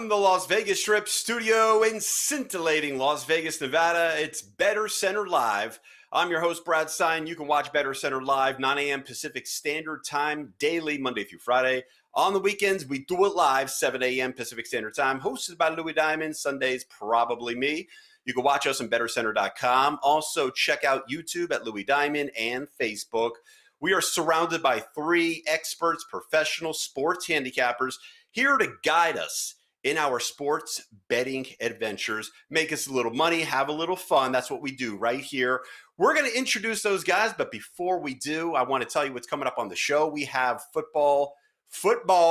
From the Las Vegas Strip studio in scintillating Las Vegas, Nevada, it's BettorCenter Live. I'm your host, Brad Stein. You can watch BettorCenter Live, 9 a.m. Pacific Standard Time, daily, Monday through Friday. On the weekends, we do it live, 7 a.m. Pacific Standard Time, hosted by Louis Diamond. Sundays, probably me. You can watch us on BettorCenter.com. Also, check out YouTube at Louis Diamond and Facebook. We are surrounded by three experts, professional sports handicappers, here to guide us in our sports betting adventures, make us a little money, have a little fun. That's what we do right here. We're going to introduce those guys, but before we do, I want to tell you what's coming up on the show. We have football,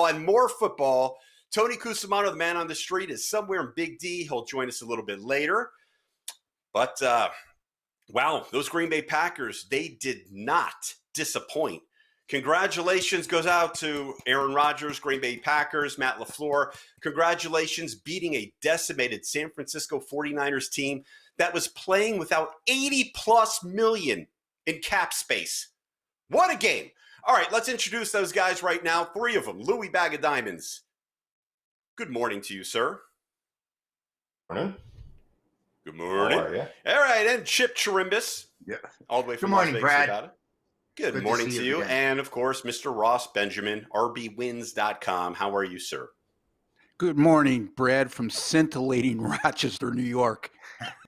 and more football. Tony Cusimano, the man on the street, is somewhere in Big D. He'll join us a little bit later. But, wow, those Green Bay Packers, they did not disappoint. Congratulations goes out to Aaron Rodgers, Green Bay Packers, Matt LaFleur. Congratulations beating a decimated San Francisco 49ers team that was playing without 80-plus million in cap space. What a game. All right, let's introduce those guys right now. Three of them. Louis Bag of Diamonds. Good morning to you, sir. Morning. Good morning. How are you? All right, and Chip Chirimbes. Yeah. All the way from Good morning, Las Vegas, Brad. Nevada. Good to morning see to you you. again. And, of course, Mr. Ross Benjamin, rbwins.com. How are you, sir? Good morning, Brad, from scintillating Rochester, New York.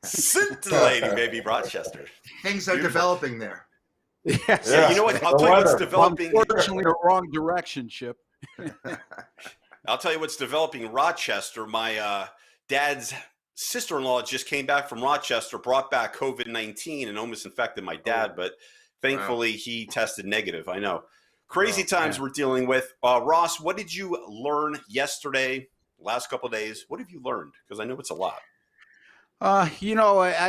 Scintillating, baby, Rochester. Things are Beautiful. developing there. Yes. Yeah, you know what? I'll tell you what's weather. developing. Unfortunately, the wrong direction, Chip. I'll tell you what's developing in Rochester. My dad's sister-in-law just came back from Rochester, brought back COVID-19 and almost infected my dad, but thankfully he tested negative. I know. Crazy times we're dealing with. Ross, what did you learn yesterday, last couple of days? What have you learned? Because I know it's a lot. I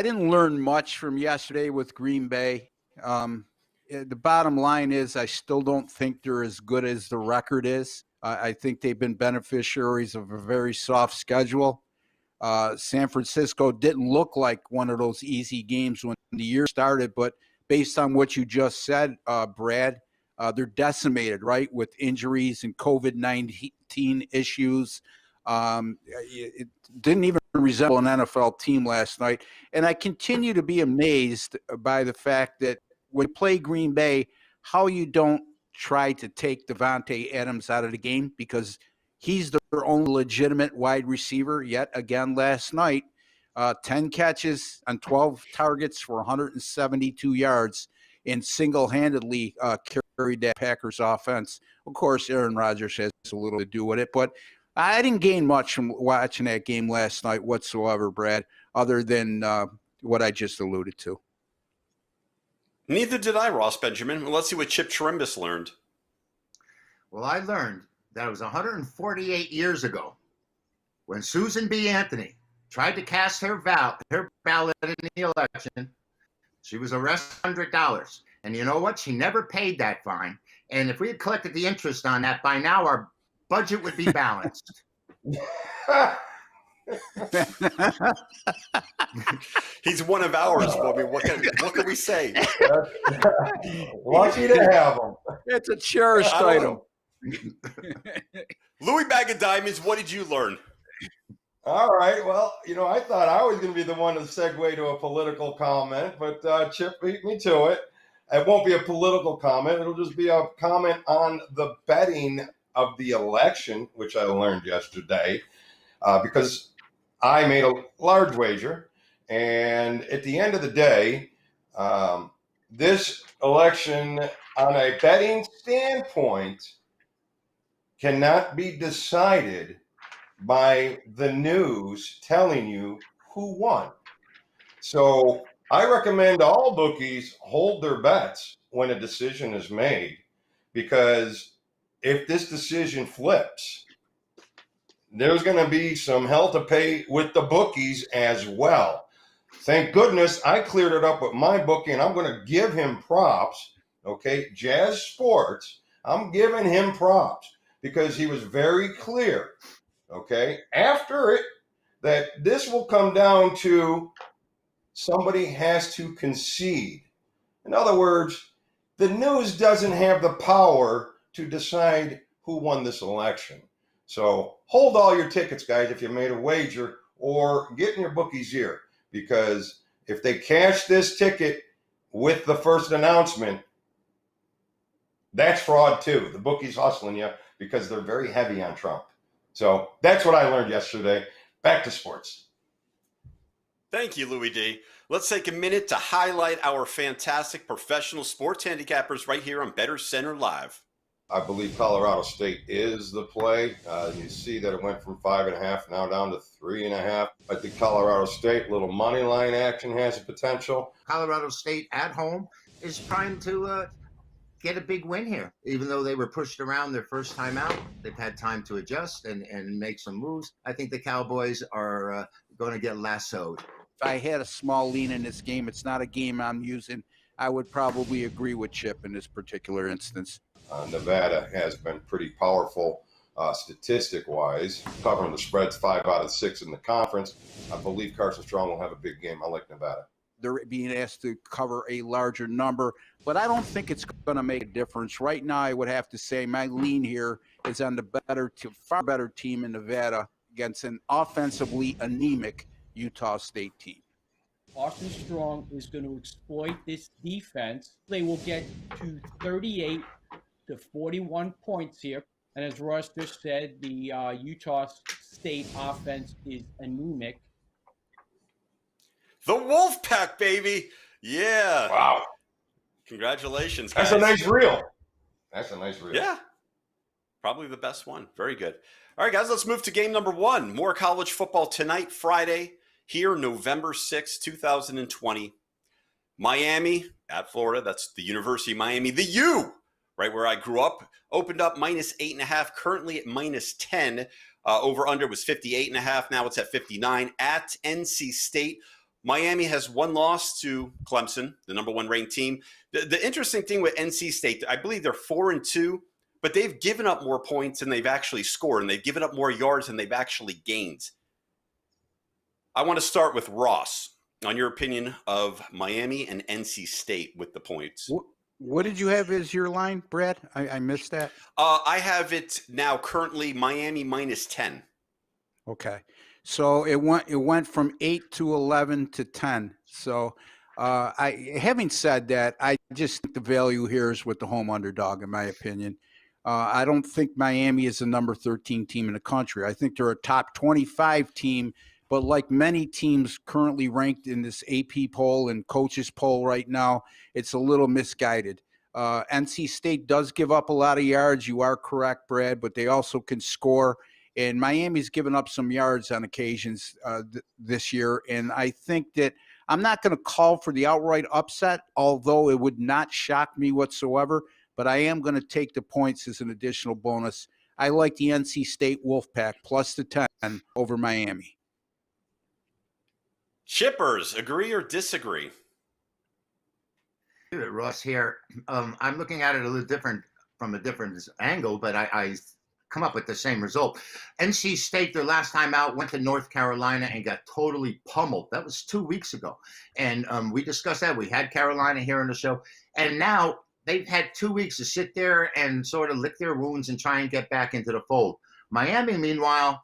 didn't learn much from yesterday with Green Bay. The bottom line is I still don't think they're as good as the record is. I think they've been beneficiaries of a very soft schedule. San Francisco didn't look like one of those easy games when the year started, but based on what you just said, Brad, they're decimated, right, with injuries and COVID-19 issues. It didn't even resemble an NFL team last night. And I continue to be amazed by the fact that when you play Green Bay, how you don't try to take Devontae Adams out of the game, because he's their only legitimate wide receiver yet again last night. 10 catches on 12 targets for 172 yards and single-handedly carried that Packers offense. Of course, Aaron Rodgers has a little to do with it, but I didn't gain much from watching that game last night whatsoever, Brad, other than what I just alluded to. Neither did I, Ross Benjamin. Well, let's see what Chip Chirimbes learned. Well, I learned that it was 148 years ago when Susan B. Anthony tried to cast her ballot in the election. She was arrested $100. And you know what? She never paid that fine. And if we had collected the interest on that, by now our budget would be balanced. He's one of ours, Bobby. What can we say? Lucky to have them. It's a cherished item. Louis Bag of Diamonds, what did you learn? All right. Well, I thought I was going to be the one to segue to a political comment, but Chip beat me to it. It won't be a political comment. It'll just be a comment on the betting of the election, which I learned yesterday, because I made a large wager. And at the end of the day, this election, on a betting standpoint, cannot be decided by the news telling you who won. So I recommend all bookies hold their bets when a decision is made, because if this decision flips, there's going to be some hell to pay with the bookies as well. Thank goodness I cleared it up with my bookie, and I'm going to give him props. Okay, Jazz Sports, I'm giving him props because he was very clear. Okay, after it, that this will come down to somebody has to concede. In other words, the news doesn't have the power to decide who won this election. So hold all your tickets, guys, if you made a wager, or get in your bookie's ear, because if they cash this ticket with the first announcement, that's fraud too. The bookie's hustling you because they're very heavy on Trump. So that's what I learned yesterday. Back to sports. Thank you, Louis D. Let's take a minute to highlight our fantastic professional sports handicappers right here on BettorCenter Live. I believe Colorado State is the play. You see that it went from 5.5 now down to 3.5. I think Colorado State, little money line action has a potential. Colorado State at home is primed to get a big win here. Even though they were pushed around their first time out, they've had time to adjust and make some moves. I think the Cowboys are going to get lassoed. If I had a small lean in this game, it's not a game I'm using. I would probably agree with Chip in this particular instance. Nevada has been pretty powerful statistic-wise, covering the spreads 5 out of 6 in the conference. I believe Carson Strong will have a big game. I like Nevada. They're being asked to cover a larger number, but I don't think it's going to make a difference. Right now, I would have to say my lean here is on the far better team in Nevada against an offensively anemic Utah State team. Carson Strong is going to exploit this defense. They will get to 38 to 41 points here. And as Ross just said, the Utah State offense is anemic. The Wolfpack, baby. Yeah. Wow. Congratulations, guys. That's a nice reel. Yeah. Probably the best one. Very good. All right, guys, let's move to game number 1. More college football tonight, Friday, here, November 6, 2020. Miami at Florida. That's the University of Miami. The U, right where I grew up, opened up -8.5, currently at -10. Over under was 58.5. Now it's at 59 at NC State. Miami has one loss to Clemson, the number 1 ranked team. The interesting thing with NC State, I believe they're 4-2, but they've given up more points than they've actually scored, and they've given up more yards than they've actually gained. I want to start with Ross on your opinion of Miami and NC State with the points. What did you have as your line, Brad? I missed that. I have it now currently Miami -10. Okay. So it went from 8 to 11 to 10. So having said that, I just think the value here is with the home underdog, in my opinion. I don't think Miami is the number 13 team in the country. I think they're a top 25 team, but like many teams currently ranked in this AP poll and coaches poll right now, it's a little misguided. NC State does give up a lot of yards. You are correct, Brad, but they also can score. And Miami's given up some yards on occasions this year. And I think that I'm not going to call for the outright upset, although it would not shock me whatsoever. But I am going to take the points as an additional bonus. I like the NC State Wolfpack plus the 10 over Miami. Chippers, agree or disagree? Ross here. I'm looking at it a little different from a different angle, but I come up with the same result. NC State, their last time out, went to North Carolina and got totally pummeled. That was 2 weeks ago. And we discussed that. We had Carolina here on the show. And now they've had 2 weeks to sit there and sort of lick their wounds and try and get back into the fold. Miami, meanwhile,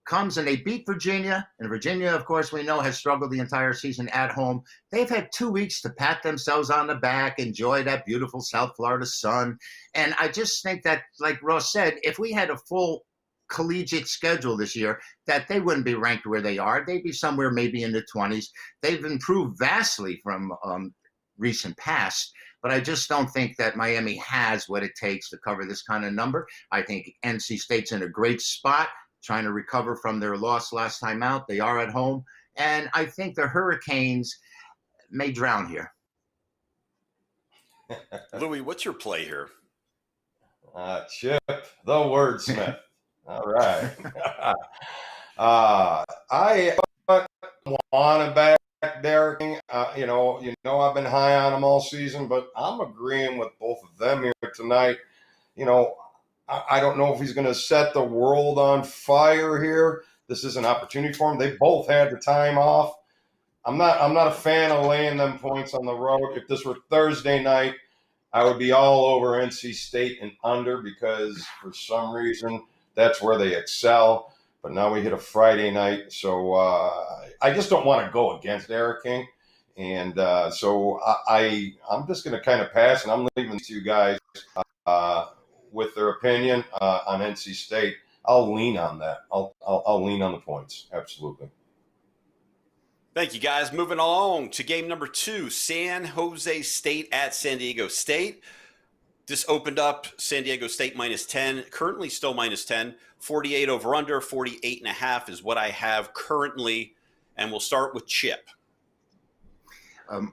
comes and they beat Virginia. And Virginia, of course, we know has struggled the entire season at home. They've had 2 weeks to pat themselves on the back, enjoy that beautiful South Florida sun. And I just think that, like Ross said, if we had a full collegiate schedule this year, that they wouldn't be ranked where they are. They'd be somewhere maybe in the 20s. They've improved vastly from recent past. But I just don't think that Miami has what it takes to cover this kind of number. I think NC State's in a great spot, trying to recover from their loss last time out. They are at home. And I think the Hurricanes may drown here. Louis, what's your play here? Chip, the wordsmith. All right. I want to back Derek. You know, I've been high on him all season, but I'm agreeing with both of them here tonight. You know, I don't know if he's going to set the world on fire here. This is an opportunity for him. They both had the time off. I'm not a fan of laying them points on the road. If this were Thursday night, I would be all over NC State and under, because for some reason That's where they excel. But now we hit a Friday night, so I just don't want to go against Eric King. And so I'm just going to kind of pass, and I'm leaving these two guys with their opinion on NC State. I'll lean on that. I'll lean on the points. Absolutely. Thank you, guys. Moving along to game number 2, San Jose State at San Diego State. This opened up San Diego State -10, currently still -10. 48 over under, 48.5 is what I have currently. And we'll start with Chip.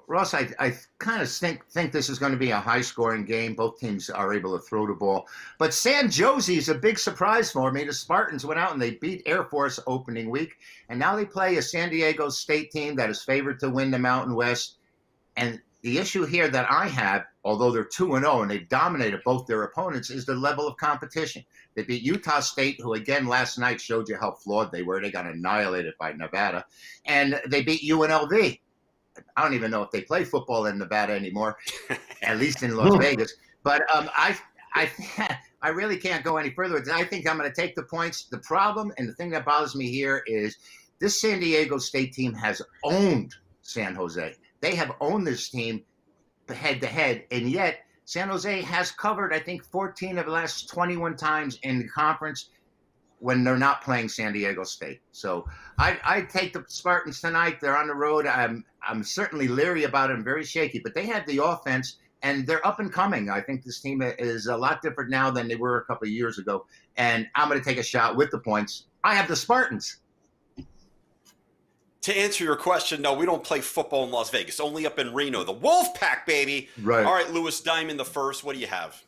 Ross, I kind of think this is going to be a high-scoring game. Both teams are able to throw the ball. But San Jose is a big surprise for me. The Spartans went out and they beat Air Force opening week. And now they play a San Diego State team that is favored to win the Mountain West. And the issue here that I have, although they're 2-0 and they dominated both their opponents, is the level of competition. They beat Utah State, who again last night showed you how flawed they were. They got annihilated by Nevada. And they beat UNLV. I don't even know if they play football in Nevada anymore, at least in Las Vegas. But I really can't go any further. I think I'm going to take the points. The problem and the thing that bothers me here is this San Diego State team has owned San Jose. They have owned this team head-to-head, and yet San Jose has covered, I think, 14 of the last 21 times in the conference when they're not playing San Diego State. So I take the Spartans tonight. They're on the road. I'm certainly leery about them, very shaky, but they have the offense, and they're up and coming. I think this team is a lot different now than they were a couple of years ago, and I'm going to take a shot with the points. I have the Spartans. To answer your question, no, we don't play football in Las Vegas, only up in Reno. The Wolfpack, baby. Right. All right, Lewis Diamond the first. What do you have?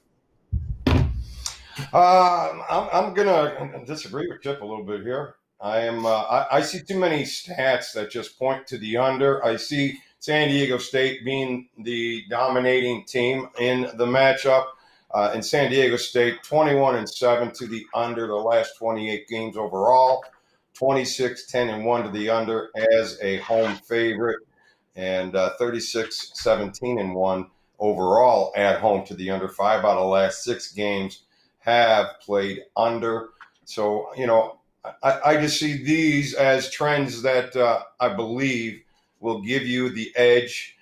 I'm gonna disagree with Chip a little bit here. I see too many stats that just point to the under. I see San Diego State being the dominating team in the matchup. In San Diego State, 21-7 to the under the last 28 games overall, 26-10-1 to the under as a home favorite, and 36-17-1 overall at home to the under. 5 out of the last 6 games have played under. So, I just see these as trends that I believe will give you the edge.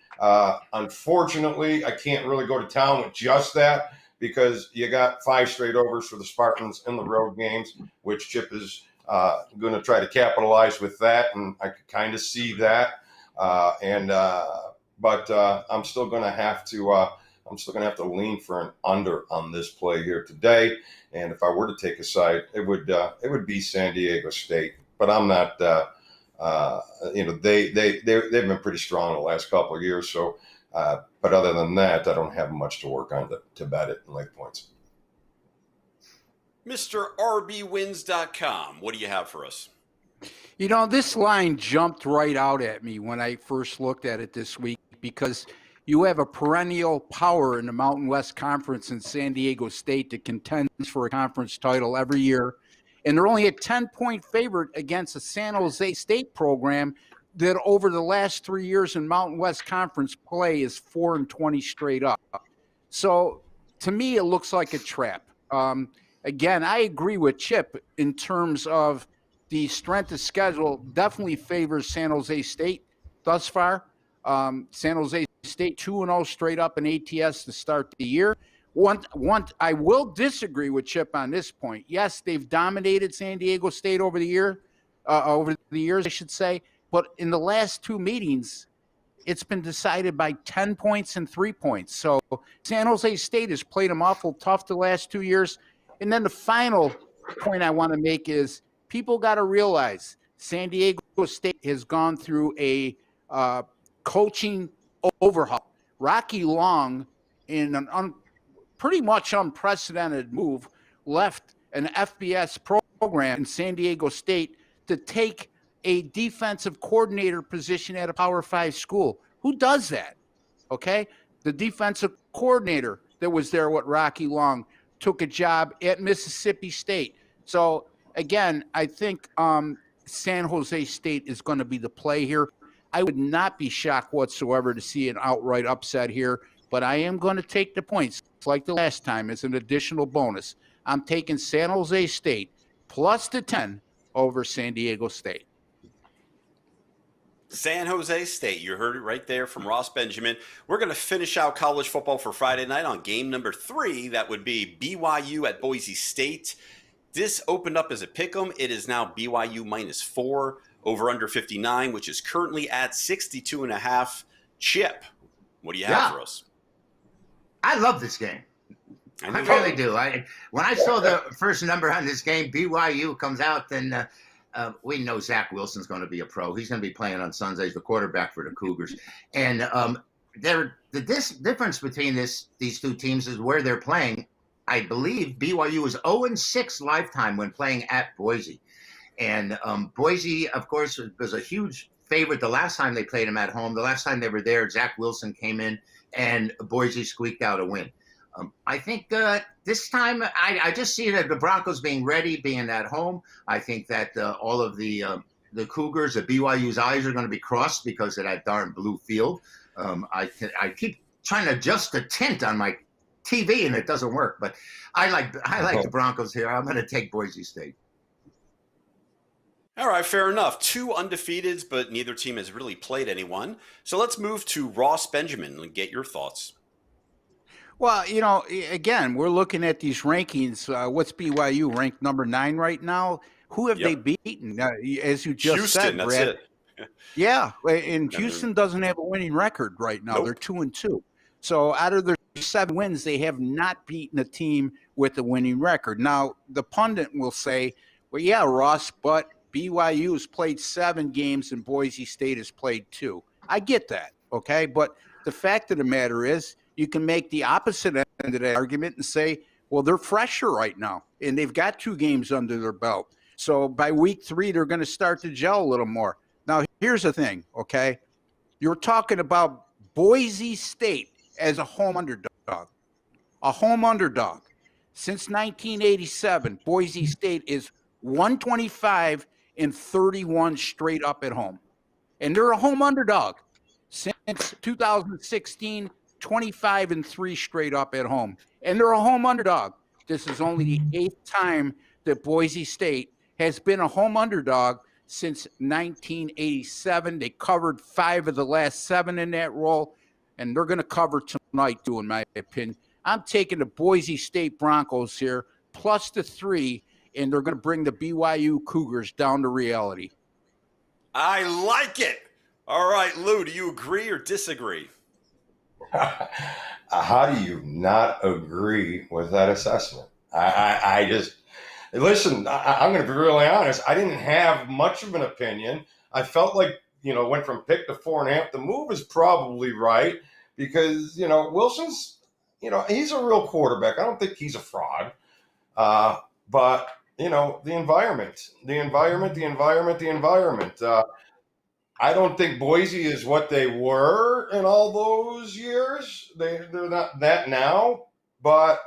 Unfortunately, I can't really go to town with just that because you got 5 straight overs for the Spartans in the road games, which Chip is going to try to capitalize with that, and I could kind of see that. But I'm still going to have to. I'm still going to have to lean for an under on this play here today. And if I were to take a side, it would be San Diego State. But I'm not. They've been pretty strong the last couple of years. So, but other than that, I don't have much to work on to bet it in late points. Mr. RBWins.com, what do you have for us? This line jumped right out at me when I first looked at it this week because you have a perennial power in the Mountain West Conference in San Diego State that contends for a conference title every year. And they're only a 10-point favorite against a San Jose State program that over the last 3 years in Mountain West Conference play is 4-20 straight up. So to me, it looks like a trap. Again, I agree with Chip in terms of the strength of schedule definitely favors San Jose State thus far. San Jose State 2-0 straight up in ATS to start the year. I will disagree with Chip on this point. Yes, they've dominated San Diego State over the years, I should say. But in the last 2 meetings, it's been decided by 10 points and 3 points. So San Jose State has played them awful tough the last 2 years. And then the final point I want to make is people got to realize San Diego State has gone through a coaching overhaul. Rocky Long, in an pretty much unprecedented move, left an FBS program in San Diego State to take a defensive coordinator position at a Power 5 school. Who does that? Okay? The defensive coordinator that was there with Rocky Long took a job at Mississippi State. So, again, I think San Jose State is going to be the play here. I would not be shocked whatsoever to see an outright upset here, but I am going to take the points, like the last time, as an additional bonus. I'm taking San Jose State plus the 10 over San Diego State. San Jose State. You heard it right there from Ross Benjamin. We're going to finish out college football for Friday night on game number 3. That would be BYU at Boise State. This opened up as a pick'em. It is now BYU -4 over under 59, which is currently at 62.5. Chip, what do you have for us? I love this game. I really do. When I saw the first number on this game, BYU comes out, then we know Zach Wilson's going to be a pro. He's going to be playing on Sundays, the quarterback for the Cougars. And the difference between these two teams is where they're playing. I believe BYU is 0-6 lifetime when playing at Boise. And Boise, of course, was a huge favorite the last time they played them at home. The last time they were there, Zach Wilson came in, and Boise squeaked out a win. I think this time I just see that the Broncos being ready, being at home. I think that all of the Cougars, the BYU's eyes are going to be crossed because of that darn blue field. I keep trying to adjust the tint on my TV and it doesn't work, but I like the Broncos here. I'm going to take Boise State. All right, fair enough. 2 undefeateds, but neither team has really played anyone. So let's move to Ross Benjamin and get your thoughts. Well, again, we're looking at these rankings. What's BYU ranked number 9 right now? Who have they beaten? As you just Houston, said, Brad. That's it. Yeah, and Houston doesn't have a winning record right now. Nope. They're 2-2. So out of their 7 wins, they have not beaten a team with a winning record. Now, the pundit will say, well, yeah, Ross, but BYU has played 7 games and Boise State has played 2. I get that, okay? But the fact of the matter is, you can make the opposite end of that argument and say, well, they're fresher right now, and they've got 2 games under their belt. So by week 3, they're going to start to gel a little more. Now, here's the thing, okay? You're talking about Boise State as a home underdog. A home underdog. Since 1987, Boise State is 125-31 straight up at home. And they're a home underdog. Since 2016, 25-3 straight up at home. And they're a home underdog. This is only the 8th time that Boise State has been a home underdog since 1987. They covered 5 of the last 7 in that role, and they're going to cover tonight, too, in my opinion. I'm taking the Boise State Broncos here, plus the 3, and they're going to bring the BYU Cougars down to reality. I like it. All right, Lou, do you agree or disagree? How do you not agree with that assessment? I just listen. I'm going to be really honest. I didn't have much of an opinion. I felt like went from pick to 4.5. The move is probably right because Wilson's he's a real quarterback. I don't think he's a fraud. But the environment. I don't think Boise is what they were in all those years. They're not that now, but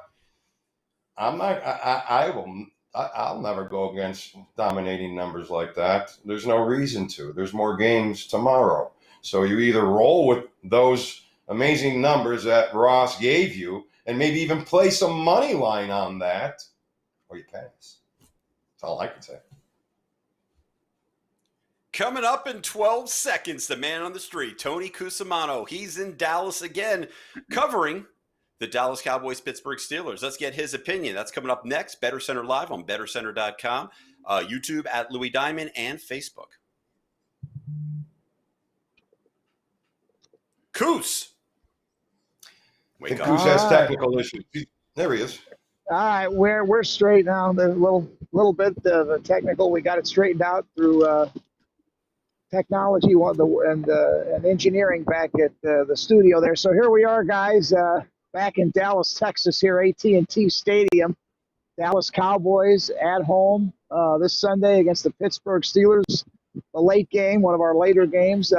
I'm not. I'll never go against dominating numbers like that. There's no reason to. There's more games tomorrow, so you either roll with those amazing numbers that Ross gave you, and maybe even play some money line on that, or you pass. That's all I can say. Coming up in 12 seconds, the man on the street, Tony Cusimano. He's in Dallas again, covering the Dallas Cowboys Pittsburgh Steelers. Let's get his opinion. That's coming up next. BettorCenter Live on BettorCenter.com, YouTube at Louis Diamond, and Facebook. Coos. Wake up. Coos has technical issues. There he is. All right, we're straight now. The little bit of the technical, we got it straightened out through technology and engineering back at the studio there. So here we are, guys, back in Dallas, Texas. Here, AT&T Stadium. Dallas Cowboys at home this Sunday against the Pittsburgh Steelers. The late game, one of our later games.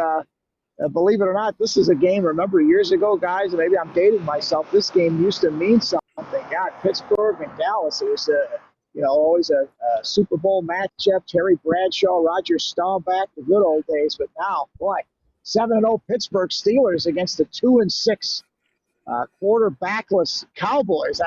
Believe it or not, this is a game. Remember years ago, guys, maybe I'm dating myself. This game used to mean something. God, Pittsburgh and Dallas. It was always a Super Bowl matchup. Terry Bradshaw, Roger Staubach, the good old days. But now, boy, 7-0 Pittsburgh Steelers against the 2-6 quarterbackless Cowboys.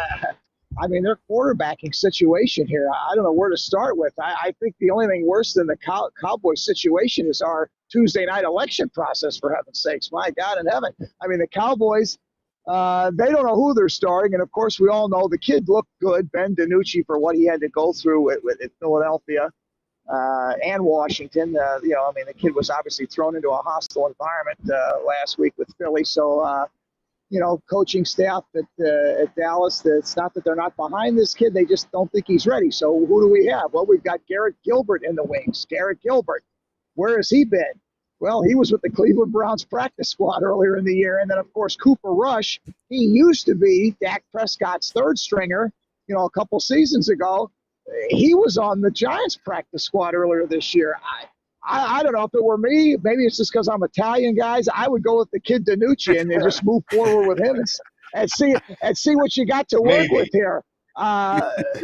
I mean, their quarterbacking situation here, I don't know where to start with. I think the only thing worse than the Cowboys situation is our Tuesday night election process, for heaven's sakes. My God in heaven. I mean, the Cowboys, they don't know who they're starting. And, of course, we all know the kid looked good, Ben DiNucci, for what he had to go through at Philadelphia and Washington. I mean, the kid was obviously thrown into a hostile environment last week with Philly. So, coaching staff at Dallas, it's not that they're not behind this kid. They just don't think he's ready. So who do we have? Well, we've got Garrett Gilbert in the wings. Garrett Gilbert, where has he been? Well, he was with the Cleveland Browns practice squad earlier in the year. And then, of course, Cooper Rush, he used to be Dak Prescott's third stringer, a couple seasons ago. He was on the Giants practice squad earlier this year. I don't know if it were me. Maybe it's just because I'm Italian, guys. I would go with the kid DiNucci and just move forward with him and see what you got to work with here.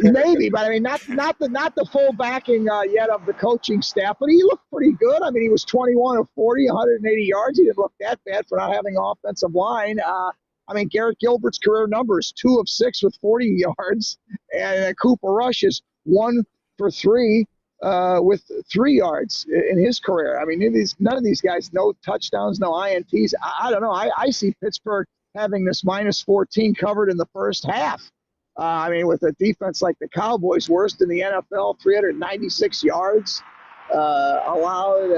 Maybe, but I mean, not the full backing yet of the coaching staff. But he looked pretty good. I mean, he was 21 of 40, 180 yards. He didn't look that bad for not having an offensive line. I mean, Garrett Gilbert's career numbers: 2 of 6 with 40 yards, and Cooper Rush is 1 for 3. With 3 yards in his career. I mean, none of these guys, no touchdowns, no INTs. I don't know. I see Pittsburgh having this minus 14 covered in the first half. I mean, with a defense like the Cowboys, worst in the NFL, 396 yards allowed.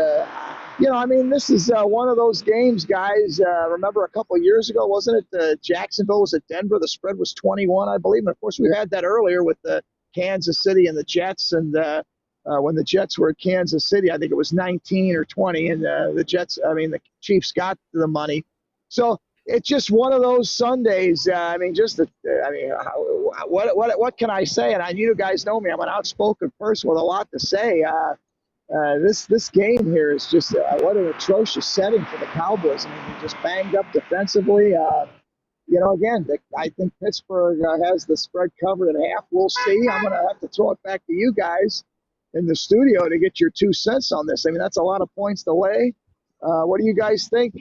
I mean, this is one of those games, guys. Remember a couple of years ago, wasn't it? Jacksonville was at Denver. The spread was 21, I believe. And, of course, we had that earlier with the Kansas City and the Jets. And when the Jets were at Kansas City, I think it was 19 or 20, and the Chiefs got the money. So it's just one of those Sundays. What can I say? And you guys know me; I'm an outspoken person with a lot to say. This game here is just what an atrocious setting for the Cowboys. I mean, they're just banged up defensively. I think Pittsburgh has the spread covered at half. We'll see. I'm going to have to throw it back to you guys in the studio to get your 2 cents on this. I mean, that's a lot of points to lay. What do you guys think?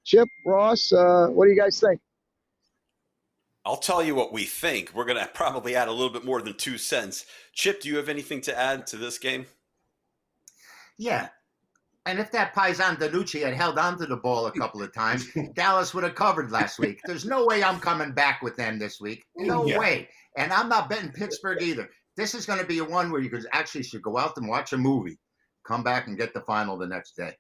Chip, Ross, what do you guys think? I'll tell you what we think. We're going to probably add a little bit more than 2 cents. Chip, do you have anything to add to this game? Yeah. And if that Paisan DiNucci had held onto the ball a couple of times, Dallas would have covered last week. There's no way I'm coming back with them this week. No way. And I'm not betting Pittsburgh either. This is going to be a one where you should go out and watch a movie, come back and get the final the next day.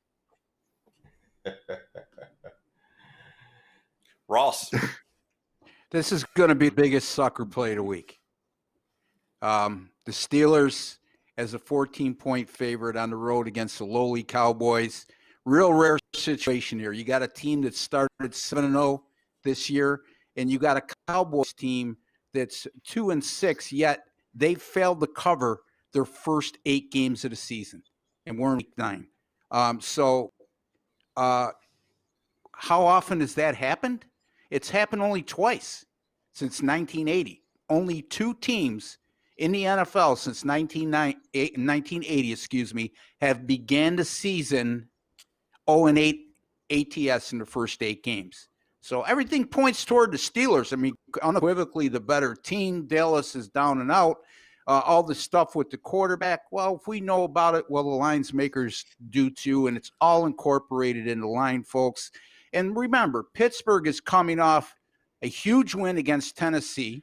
Ross. This is going to be the biggest sucker play of the week. The Steelers as a 14-point favorite on the road against the lowly Cowboys. Real rare situation here. You got a team that started 7-0 this year, and you got a Cowboys team that's 2-6, yet they failed to cover their first 8 games of the season, and we're in week 9. How often has that happened? It's happened only twice since 1980. Only 2 teams in the NFL since 1980, have began the season 0-8 ATS in the first 8 games. So everything points toward the Steelers. I mean, unequivocally the better team. Dallas is down and out. All the stuff with the quarterback, well, if we know about it, well, the lines makers do too, and it's all incorporated in the line, folks. And remember, Pittsburgh is coming off a huge win against Tennessee,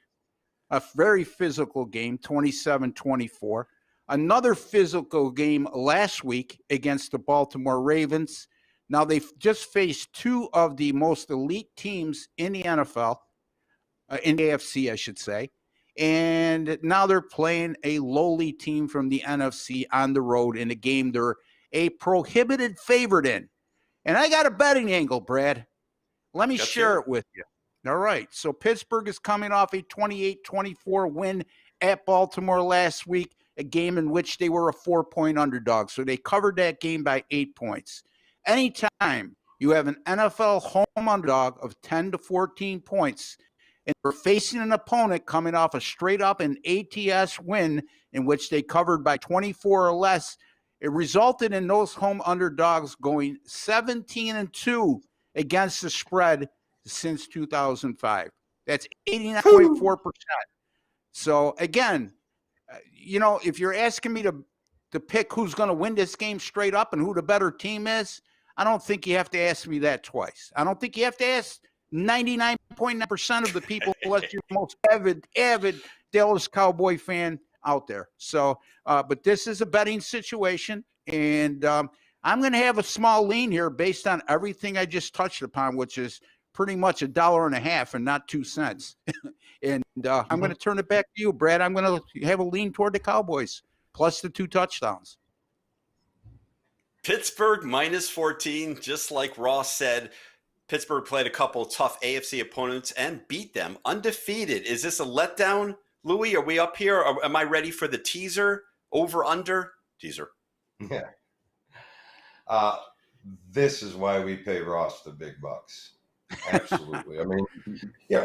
a very physical game, 27-24. Another physical game last week against the Baltimore Ravens. Now, they've just faced 2 of the most elite teams in the NFL, in the AFC, I should say. And now they're playing a lowly team from the NFC on the road in a game they're a prohibited favorite in. And I got a betting angle, Brad. Let me share it with you. All right. So Pittsburgh is coming off a 28-24 win at Baltimore last week, a game in which they were a 4-point underdog. So they covered that game by 8 points. Anytime you have an NFL home underdog of 10 to 14 points, and we're facing an opponent coming off a straight-up and ATS win in which they covered by 24 or less, it resulted in those home underdogs going 17-2 against the spread since 2005. That's 89.4%. So again, if you're asking me to pick who's going to win this game straight up and who the better team is, I don't think you have to ask me that twice. I don't think you have to ask 99.9% of the people unless you're the most avid Dallas Cowboy fan out there. So, but this is a betting situation, and I'm going to have a small lean here based on everything I just touched upon, which is pretty much $1.50 and not 2 cents. And I'm going to turn it back to you, Brad. I'm going to have a lean toward the Cowboys plus the 2 touchdowns. Pittsburgh minus 14, just like Ross said. Pittsburgh played a couple tough AFC opponents and beat them undefeated. Is this a letdown, Louis? Are we up here? Am I ready for the teaser? Over, under? Teaser. Yeah. This is why we pay Ross the big bucks. Absolutely. I mean,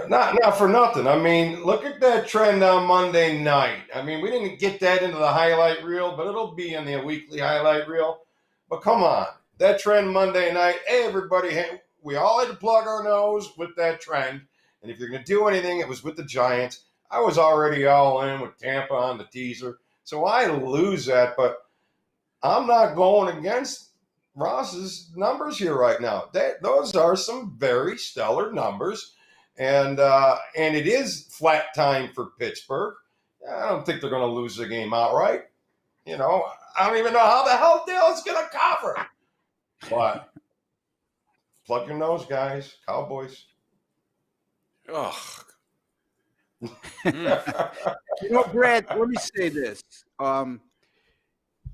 not for nothing. I mean, look at that trend on Monday night. I mean, we didn't get that into the highlight reel, but it'll be in the weekly highlight reel. But come on, that trend Monday night, we all had to plug our nose with that trend. And if you're going to do anything, it was with the Giants. I was already all in with Tampa on the teaser. So I lose that, but I'm not going against Ross's numbers here right now. Those are some very stellar numbers. And it is flat time for Pittsburgh. I don't think they're going to lose the game outright. I don't even know how the hell Dale's going to cover. But plug your nose, guys. Cowboys. Ugh. Brad, let me say this.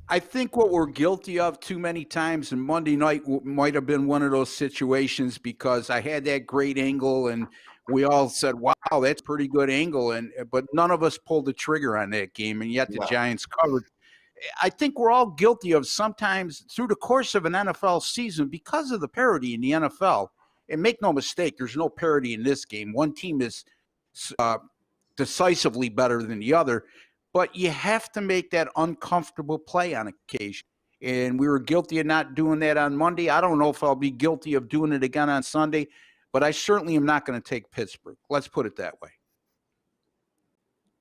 I think what we're guilty of too many times, and Monday night might have been one of those situations because I had that great angle and we all said, wow, that's pretty good angle. But none of us pulled the trigger on that game, and yet the Giants covered. I think we're all guilty of sometimes through the course of an NFL season because of the parity in the NFL. And make no mistake, there's no parity in this game. One team is decisively better than the other, but you have to make that uncomfortable play on occasion. And we were guilty of not doing that on Monday. I don't know if I'll be guilty of doing it again on Sunday, but I certainly am not going to take Pittsburgh. Let's put it that way.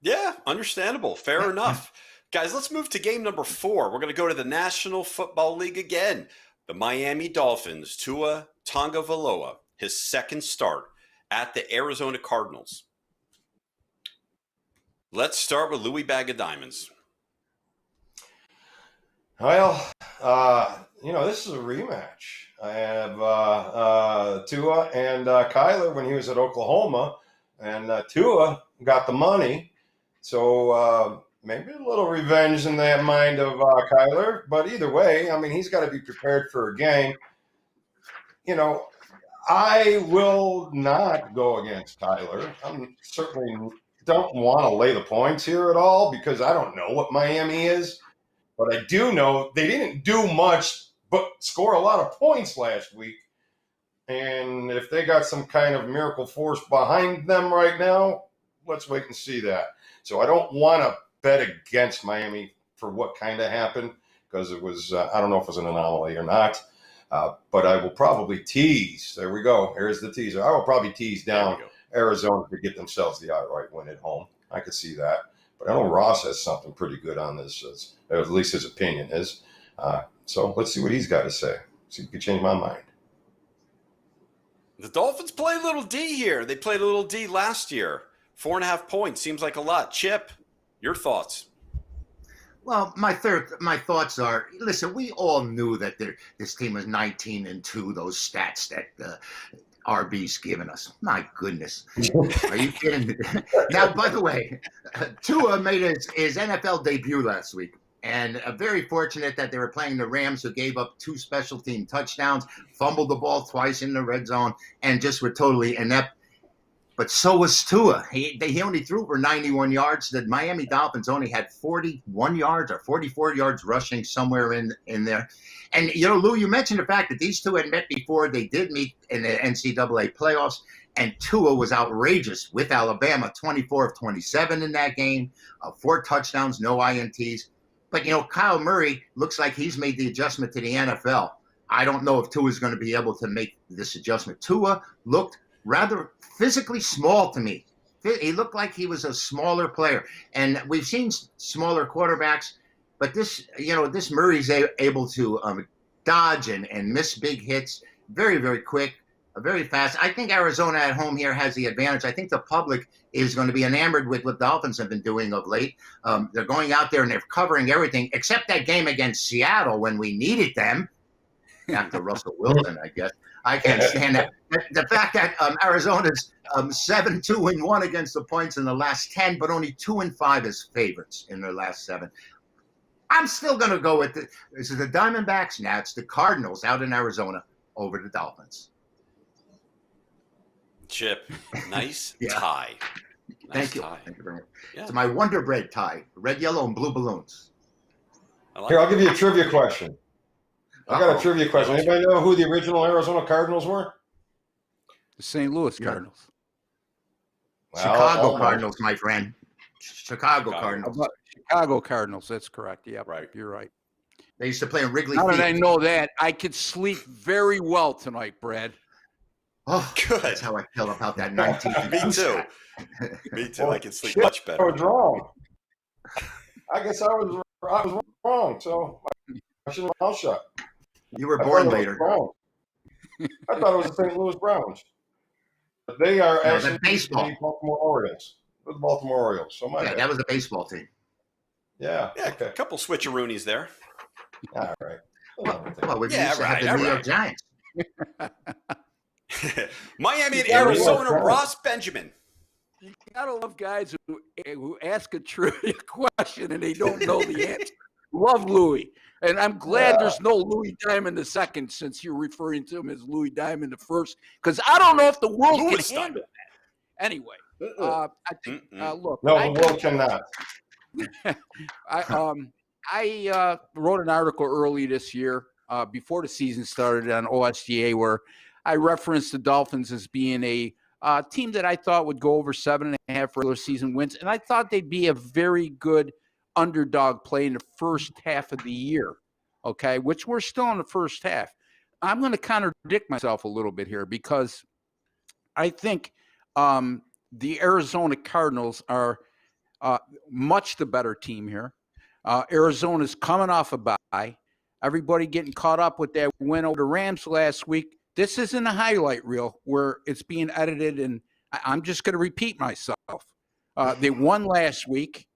Yeah, understandable. Fair enough. Guys, let's move to game number 4. We're going to go to the National Football League again. The Miami Dolphins, Tua Tagovailoa, his second start at the Arizona Cardinals. Let's start with Louis Bag of Diamonds. Well, this is a rematch. I have Tua and Kyler when he was at Oklahoma, and Tua got the money. So maybe a little revenge in that mind of Kyler. But either way, I mean, he's got to be prepared for a game. I will not go against Kyler. I'm certainly don't want to lay the points here at all because I don't know what Miami is. But I do know they didn't do much but score a lot of points last week. And if they got some kind of miracle force behind them right now, let's wait and see that. So I don't want to bet against Miami for what kind of happened because it was, I don't know if it was an anomaly or not. But I will probably tease. There we go. Here's the teaser. I will probably tease down Arizona to get themselves the outright win at home. I could see that. But I know Ross has something pretty good on this, at least his opinion is. So let's see what he's got to say. See if he can change my mind. The Dolphins play a little D here. They played a little D last year. 4.5 points seems like a lot. Chip, your thoughts? Well, my thoughts are, listen, we all knew that this team was 19-2, those stats that RB's given us. My goodness. Are you kidding? Now, by the way, Tua made his NFL debut last week. And very fortunate that they were playing the Rams, who gave up 2 special team touchdowns, fumbled the ball twice in the red zone, and just were totally inept. But so was Tua. He only threw for 91 yards. The Miami Dolphins only had 41 yards or 44 yards rushing somewhere in there. And, Lou, you mentioned the fact that these two had met before. They did meet in the NCAA playoffs. And Tua was outrageous with Alabama, 24 of 27 in that game, 4 touchdowns, no INTs. But, Kyle Murray looks like he's made the adjustment to the NFL. I don't know if Tua is going to be able to make this adjustment. Tua looked rather physically small to me. He looked like he was a smaller player. And we've seen smaller quarterbacks, but this Murray's able to dodge and miss big hits. Very, very quick, very fast. I think Arizona at home here has the advantage. I think the public is going to be enamored with what Dolphins have been doing of late. They're going out there and they're covering everything except that game against Seattle when we needed them. After Russell Wilson, I guess. I can't stand that. The fact that Arizona's 7-2-1 against the points in the last 10, but only 2-5 as favorites in their last 7. I'm still going to go with it. Is it the Diamondbacks? Now it's the Cardinals out in Arizona over the Dolphins. Chip, nice tie. Thank you. Tie. Thank you very much. Yeah. It's my Wonder Bread tie. Red, yellow, and blue balloons. Here, I'll give you a trivia question. I got a trivia question. Anybody know who the original Arizona Cardinals were? The St. Louis Cardinals. Chicago Cardinals, my friend. Chicago Cardinals. Chicago Cardinals. That's correct. Yeah, right. You're right. They used to play in Wrigley How Field. did I know that? I could sleep very well tonight, Brad. Oh, good. That's how I feel about that 19. Me too. Me too. I can sleep Shit, much better. I was wrong. I guess I was wrong. So I should have my mouth shut. You were born later. I thought it was the St. Louis Browns. But they are actually baseball. the Baltimore Orioles. The Baltimore Orioles. So bad. That was a baseball team. Yeah. Yeah, Okay. a couple switcheroonies there. All right. Well, we Yeah, used to have the right, New all York Giants. Miami and Yeah, Arizona, right. Ross Benjamin. You gotta love guys who ask a trivia question and they don't know the answer. Love Louis. And I'm glad there's no Louis Diamond II since you're referring to him as Louis Diamond I, because I don't know if the world Louis can handle that. Anyway, I think, look. No, the world cannot. I wrote an article early this year before the season started on OSGA where I referenced the Dolphins as being a team that I thought would go over 7.5 regular season wins, and I thought they'd be a very good underdog play in the first half of the year, okay, which we're still in the first half. I'm going to contradict myself a little bit here because I think the Arizona Cardinals are much the better team here. Arizona's coming off a bye. Everybody getting caught up with that win over the Rams last week. This isn't a highlight reel where it's being edited, and I'm just going to repeat myself. They won last week.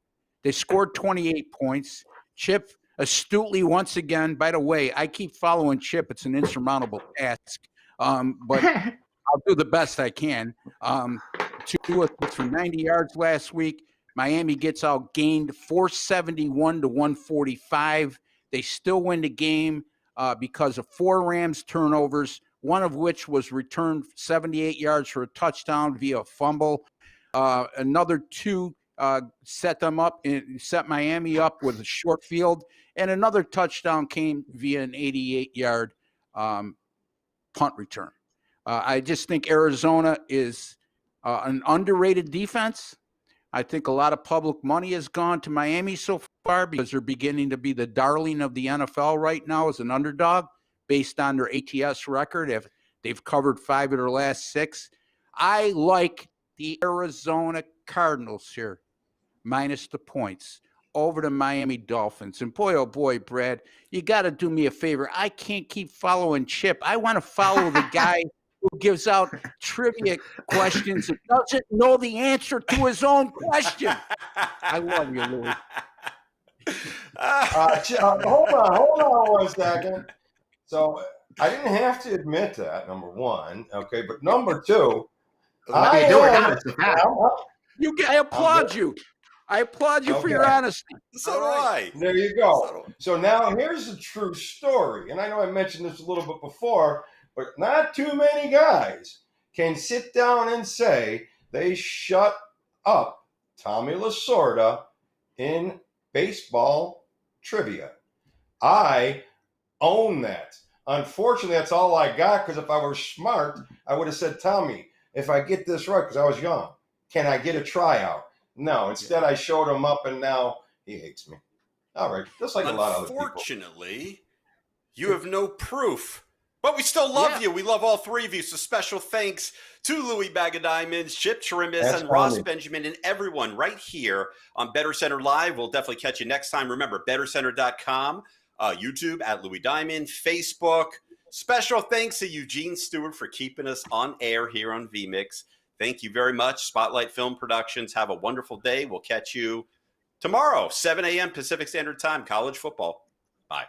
They scored 28 points. Chip astutely once again. By the way, I keep following Chip. It's an insurmountable task, but I'll do the best I can. 2 for 90 yards last week. Miami gets outgained 471 to 145. They still win the game because of 4 Rams turnovers, one of which was returned 78 yards for a touchdown via a fumble. Another 2 set Miami up with a short field, and another touchdown came via an 88-yard punt return. I just think Arizona is an underrated defense. I think a lot of public money has gone to Miami so far because they're beginning to be the darling of the NFL right now as an underdog based on their ATS record. They've covered 5 of their last 6. I like the Arizona Cardinals here, minus the points, over the Miami Dolphins. And boy, oh boy, Brad, you got to do me a favor. I can't keep following Chip. I want to follow the guy who gives out trivia questions and doesn't know the answer to his own question. I love you, Louis. Hold on 1 second. So I didn't have to admit that, number 1. Okay, but number 2, I applaud you. I applaud you for your honesty. So do I. There you go. So now here's the true story. And I know I mentioned this a little bit before, but not too many guys can sit down and say they shut up Tommy Lasorda in baseball trivia. I own that. Unfortunately, that's all I got, because if I were smart, I would have said, Tommy, if I get this right, because I was young, can I get a tryout? No, instead I showed him up, and now he hates me. All right, just like a lot of other people. Unfortunately, you have no proof But we still love you. We love all three of you. So special thanks to Louis Bag of Diamonds, Chip Chirimbes, and Ross Benjamin, and everyone right here on Better Center Live. We'll definitely catch you next time. Remember, BettorCenter.com, YouTube at Louis Diamond, Facebook. Special thanks to Eugene Stewart for keeping us on air here on VMix. Thank you very much. Spotlight Film Productions. Have a wonderful day. We'll catch you tomorrow, 7 a.m. Pacific Standard Time, college football. Bye.